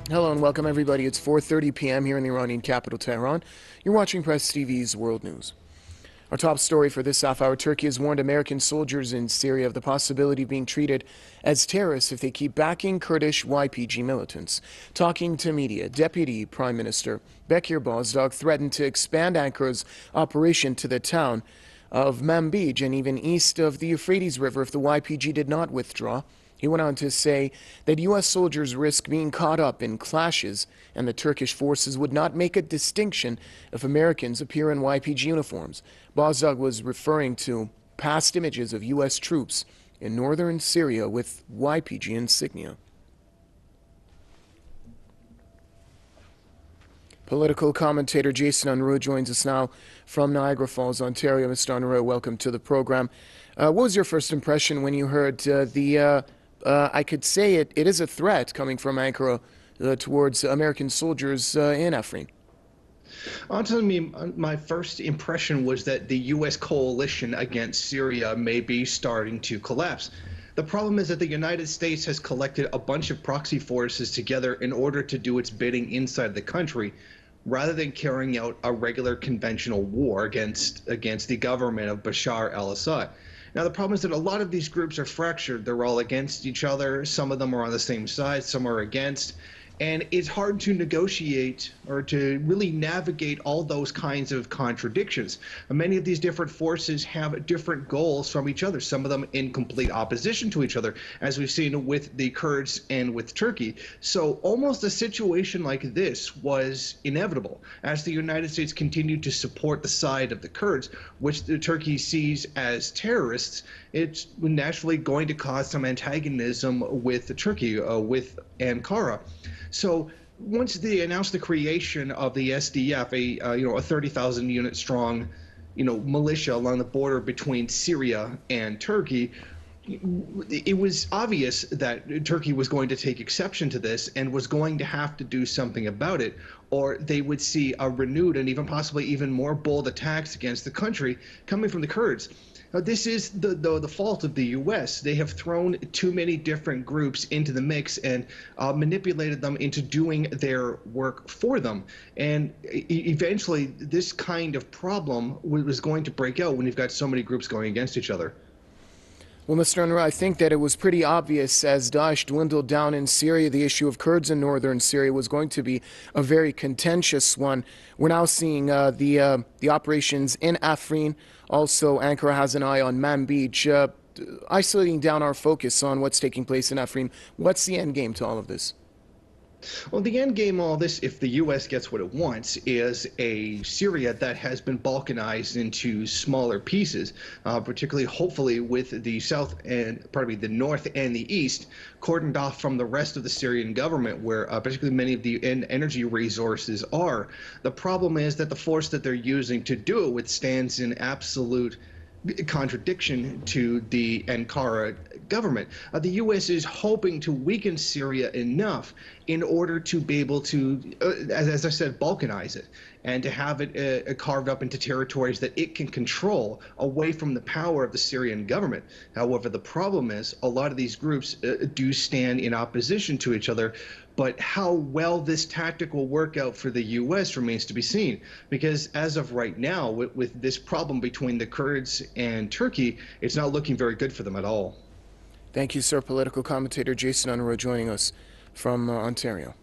Hello and welcome everybody. It's 4:30 p.m. here in the Iranian capital, Tehran. You're watching Press TV's World News. Our top story for this half hour: Turkey has warned American soldiers in Syria of the possibility of being treated as terrorists if they keep backing Kurdish Y-P-G militants. Talking to media, Deputy Prime Minister Bekir Bozdag threatened to expand Ankara's operation to the town of Manbij and even east of the Euphrates River if the Y-P-G did not withdraw. He went on to say that U.S. soldiers risk being caught up in clashes and the Turkish forces would not make a distinction if Americans appear in Y-P-G uniforms. Bozdag was referring to past images of U.S. troops in northern Syria with Y-P-G insignia. Political commentator Jason Unruh joins us now from Niagara Falls, Ontario. Mr. Unruh, welcome to the program. What was your first impression when you heard I could say it is a threat coming from Ankara towards American soldiers in Afrin? Honestly, my first impression was that the U.S. coalition against Syria may be starting to collapse. The problem is that the United States has collected a bunch of proxy forces together in order to do its bidding inside the country, rather than carrying out a regular conventional war against the government of Bashar al-Assad. Now, the problem is that a lot of these groups are fractured. They're all against each other. Some of them are on the same side, some are against. And it's hard to negotiate or to really navigate all those kinds of contradictions. Many of these different forces have different goals from each other, some of them in complete opposition to each other, as we've seen with the Kurds and with Turkey. So almost a situation like this was inevitable as the United States continued to support the side of the Kurds, which the Turkey sees as terrorists. It's naturally going to cause some antagonism with Turkey, with Ankara. So once they announced the creation of the SDF, a 30,000 unit strong, militia along the border between Syria and Turkey, it was obvious that Turkey was going to take exception to this and was going to have to do something about it, or they would see a renewed and even possibly even more bold attacks against the country coming from the Kurds. This is the fault of the U.S. They have thrown too many different groups into the mix and manipulated them into doing their work for them. And eventually, this kind of problem was going to break out when you've got so many groups going against each other. Well, Mr. Unruh, I think that it was pretty obvious as Daesh dwindled down in Syria, the issue of Kurds in northern Syria was going to be a very contentious one. We're now seeing the operations in Afrin. Also, Ankara has an eye on Manbij, isolating down our focus on what's taking place in Afrin. What's the end game to all of this? Well, the end game of all this, if the U.S. gets what it wants, is a Syria that has been balkanized into smaller pieces, particularly, hopefully, with the the north and the east cordoned off from the rest of the Syrian government, where particularly many of the energy resources are. The problem is that the force that they're using to do it withstands in absolute contradiction to the Ankara government. The U.S. is hoping to weaken Syria enough in order to be able to, as I said, balkanize it and to have it carved up into territories that it can control away from the power of the Syrian government. However, the problem is a lot of these groups do stand in opposition to each other, but how well this tactic will work out for the U.S. remains to be seen, because as of right now, with this problem between the Kurds and Turkey, it's not looking very good for them at all. Thank you, sir. Political commentator Jason Unruh joining us from Ontario.